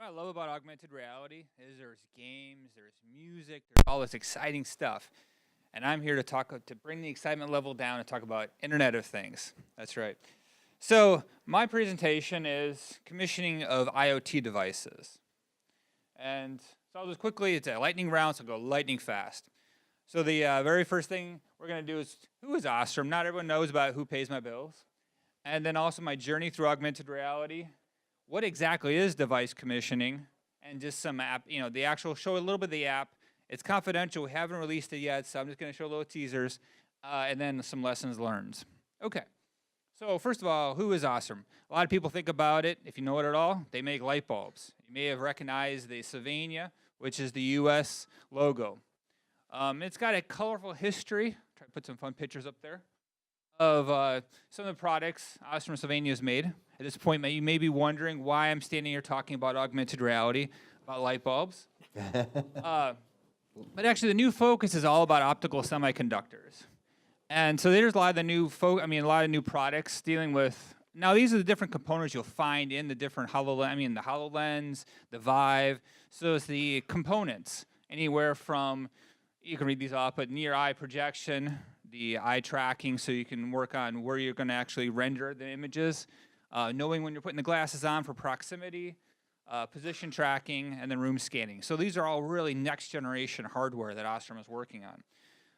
What I love about augmented reality is there's games, there's music, there's all this exciting stuff. And I'm here to to bring the excitement level down and talk about Internet of Things. That's right. So my presentation is commissioning of IoT devices. And so I'll just quickly, it's a lightning round, so I'll go lightning fast. So the very first thing we're going to do is, who is Ostrom? Not everyone knows about who pays my bills. And then also my journey through augmented reality. What exactly is device commissioning? And just some app, the actual, show a little bit of the app. It's confidential, we haven't released it yet, so I'm just going to show little teasers, and then some lessons learned. Okay, so first of all, who is Ostrom? A lot of people think about it, if you know it at all, they make light bulbs. You may have recognized the Sylvania, which is the US logo. It's got a colorful history, try to put some fun pictures up there, of some of the products Ostrom Sylvania has made. At this point, you may be wondering why I'm standing here talking about augmented reality, about light bulbs. But actually, the new focus is all about optical semiconductors. And so there's a lot of the new products dealing with, now these are the different components you'll find in the different the HoloLens, the Vive. So it's the components, anywhere from, you can read these off, but near eye projection, the eye tracking, so you can work on where you're going to actually render the images, knowing when you're putting the glasses on for proximity, position tracking, and then room scanning. So these are all really next generation hardware that Ostrom is working on.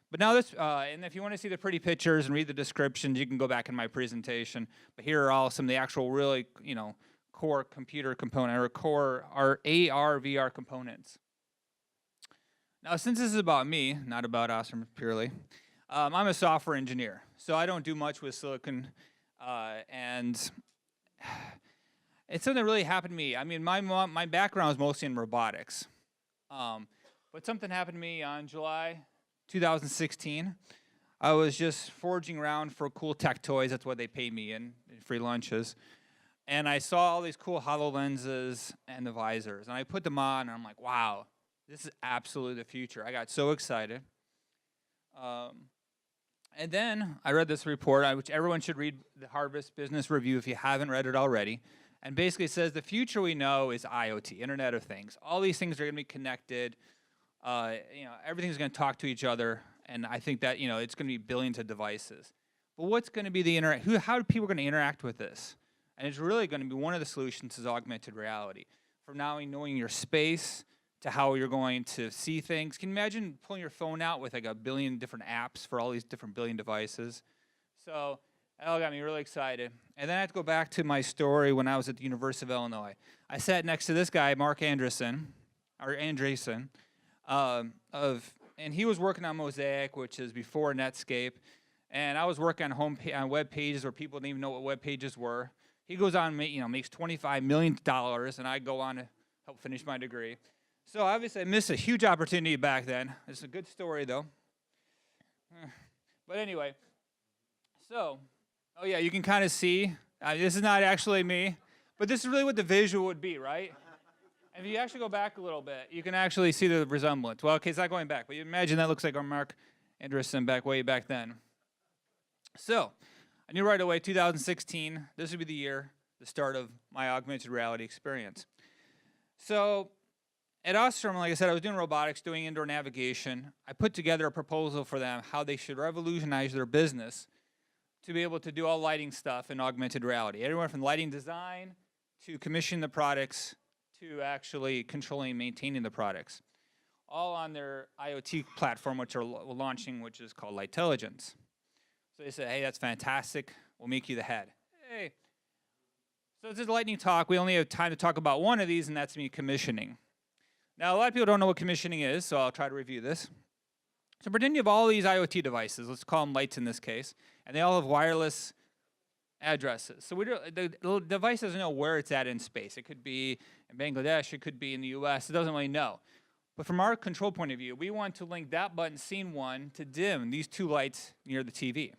But now this, and if you want to see the pretty pictures and read the descriptions, you can go back in my presentation. But here are all some of the actual really, core computer component, or core, our AR, VR components. Now, since this is about me, not about Ostrom purely, I'm a software engineer. So I don't do much with silicon, and it's something that really happened to me. I mean, my background is mostly in robotics. But something happened to me on July 2016. I was just foraging around for cool tech toys. That's what they pay me in free lunches. And I saw all these cool HoloLenses and the visors. And I put them on, and I'm like, wow, this is absolutely the future. I got so excited. And then I read this report, which everyone should read, the Harvard Business Review, if you haven't read it already. And basically it says the future we know is IoT, Internet of Things. All these things are going to be connected. Everything's going to talk to each other. And I think that, it's going to be billions of devices. But what's going to be the how are people going to interact with this? And it's really going to be one of the solutions is augmented reality. From now knowing your space to how you're going to see things. Can you imagine pulling your phone out with like a billion different apps for all these different billion devices? So that all got me really excited. And then I have to go back to my story when I was at the University of Illinois. I sat next to this guy, Mark Andreessen, and he was working on Mosaic, which is before Netscape. And I was working on web pages where people didn't even know what web pages were. He goes on, makes $25 million, and I go on to help finish my degree. So obviously I missed a huge opportunity back then. It's a good story though. But anyway, so, oh yeah, you can kind of see, this is not actually me, but this is really what the visual would be, right? And if you actually go back a little bit, you can actually see the resemblance. Well, okay, it's not going back, but you imagine that looks like our Mark Andreessen way back then. So, I knew right away, 2016, this would be the year, the start of my augmented reality experience. So, at Ostrom, like I said, I was doing robotics, doing indoor navigation. I put together a proposal for them how they should revolutionize their business to be able to do all lighting stuff in augmented reality. Everyone from lighting design to commissioning the products to actually controlling and maintaining the products. All on their IoT platform, which are launching, which is called Lightelligence. So they said, hey, that's fantastic. We'll make you the head. Hey. So this is a lightning talk. We only have time to talk about one of these, and that's me commissioning. Now, a lot of people don't know what commissioning is, so I'll try to review this. So pretend you have all these IoT devices, let's call them lights in this case, and they all have wireless addresses. So the device doesn't know where it's at in space. It could be in Bangladesh, it could be in the US, it doesn't really know. But from our control point of view, we want to link that button, scene 1, to dim these 2 lights near the TV.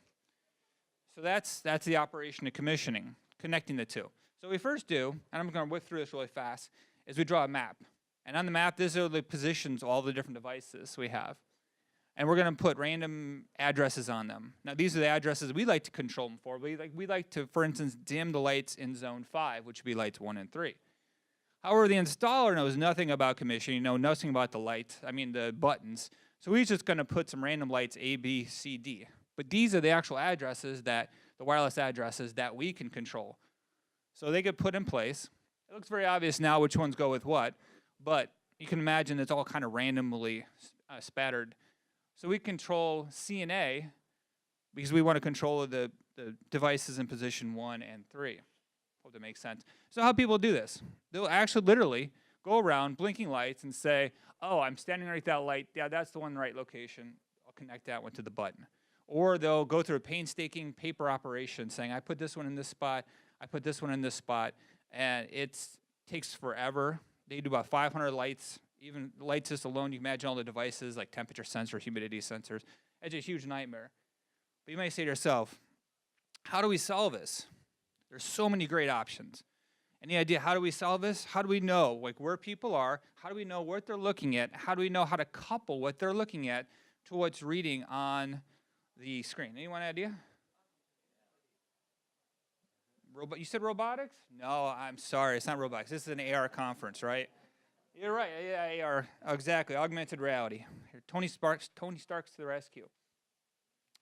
So that's the operation of commissioning, connecting the 2. So what we first do, and I'm going to whip through this really fast, is we draw a map. And on the map, these are the positions of all the different devices we have. And we're going to put random addresses on them. Now, these are the addresses we like to control them for. We like to, for instance, dim the lights in zone 5, which would be lights 1 and 3. However, the installer knows nothing about commissioning, nothing about the lights, the buttons. So he's just going to put some random lights A, B, C, D. But these are the actual addresses the wireless addresses that we can control. So they get put in place. It looks very obvious now which ones go with what, but you can imagine it's all kind of randomly spattered. So we control C and A because we want to control the devices in position 1 and 3. Hope that makes sense. So how people do this? They'll actually literally go around blinking lights and say, oh, I'm standing right at that light. Yeah, that's the one in the right location. I'll connect that one to the button. Or they'll go through a painstaking paper operation saying, I put this one in this spot, I put this one in this spot, and it takes forever. They do about 500 lights. Even lights just alone, you can imagine all the devices like temperature sensors, humidity sensors. It's a huge nightmare. But you may say to yourself, how do we solve this? There's so many great options. Any idea how do we solve this? How do we know where people are? How do we know what they're looking at? How do we know how to couple what they're looking at to what's reading on the screen? Anyone idea? You said robotics? No, I'm sorry. It's not robotics. This is an AR conference, right? You're right. Yeah, AR. Exactly. Augmented reality. Here, Tony Stark's to the rescue.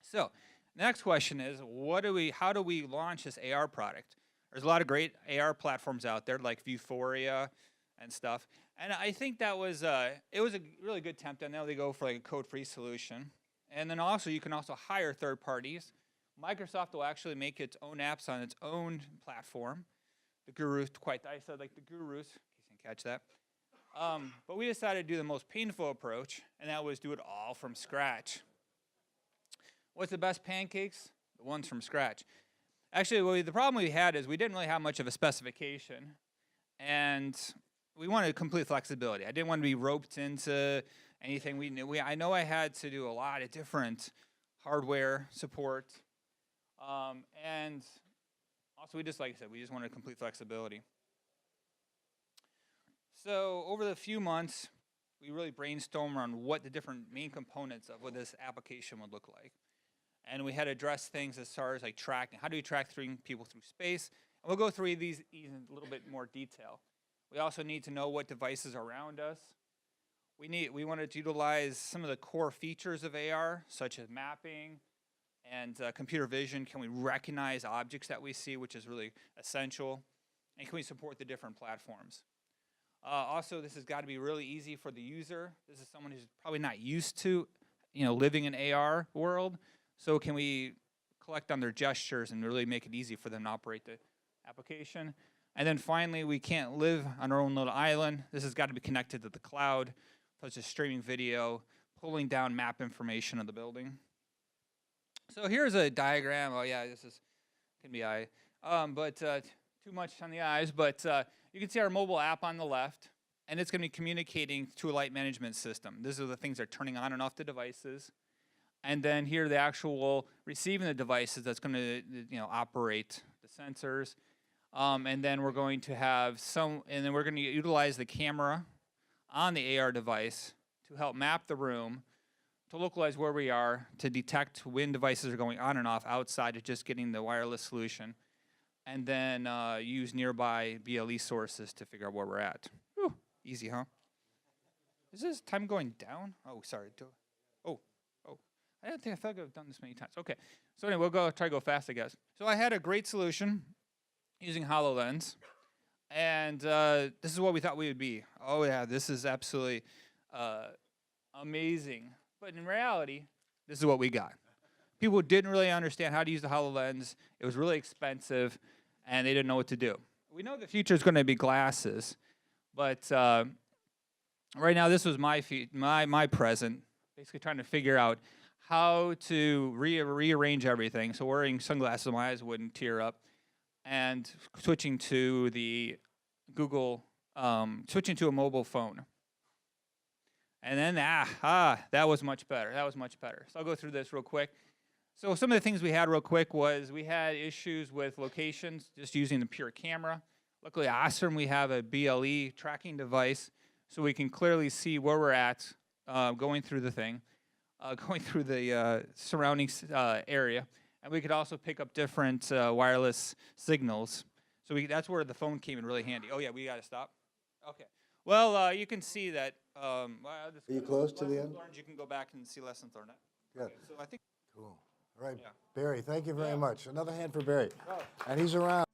So, the next question is, how do we launch this AR product? There's a lot of great AR platforms out there, like Vuforia and stuff. And I think it was a really good attempt. I know they go for like a code-free solution. And then also, you can also hire third parties. Microsoft will actually make its own apps on its own platform. The gurus, I said like the gurus, in case you didn't catch that. But we decided to do the most painful approach, and that was do it all from scratch. What's the best pancakes? The ones from scratch. Actually, the problem we had is we didn't really have much of a specification, and we wanted complete flexibility. I didn't want to be roped into anything we knew. I know I had to do a lot of different hardware support, and also like I said, we just wanted complete flexibility. So over the few months, we really brainstormed on what the different main components of what this application would look like. And we had to address things as far as like tracking. How do we track people through space? And we'll go through these in a little bit more detail. We also need to know what devices are around us. We wanted to utilize some of the core features of AR, such as mapping and computer vision. Can we recognize objects that we see, which is really essential? And can we support the different platforms? Also, this has got to be really easy for the user. This is someone who's probably not used to, living in an AR world. So can we collect on their gestures and really make it easy for them to operate the application? And then finally, we can't live on our own little island. This has got to be connected to the cloud, such as streaming video, pulling down map information of the building. So here's a diagram. Oh yeah, can be eye, but too much on the eyes. But you can see our mobile app on the left, and it's going to be communicating to a light management system. These are the things that are turning on and off the devices. And then here, the actual receiving the devices that's going to, operate the sensors. And then we're going to have we're going to utilize the camera on the AR device to help map the room, to localize where we are, to detect when devices are going on and off outside of just getting the wireless solution, and then use nearby BLE sources to figure out where we're at. Whew, easy, huh? Is this time going down? Oh, sorry. I don't think I feel like I've done this many times. Okay, so anyway, we'll try to go fast, I guess. So I had a great solution using HoloLens, and this is what we thought we would be. Oh yeah, this is absolutely amazing. But in reality, this is what we got. People didn't really understand how to use the HoloLens. It was really expensive, and they didn't know what to do. We know the future is going to be glasses, but right now this was my present, basically trying to figure out how to rearrange everything. So wearing sunglasses, my eyes wouldn't tear up, and switching to the switching to a mobile phone. And then, that was much better. So I'll go through this real quick. So some of the things we had real quick was we had issues with locations, just using the pure camera. Luckily, awesome, we have a BLE tracking device, so we can clearly see where we're at going through the thing. Going through the surrounding area. And we could also pick up different wireless signals. So that's where the phone came in really handy. Oh yeah, we got to stop. Okay. Well, you can see that. Are you close to the end? You can go back and see lessons learned. Good. Okay, so I think. Cool. All right, Yeah. Barry, thank you very much. Another hand for Barry. Oh. And he's around.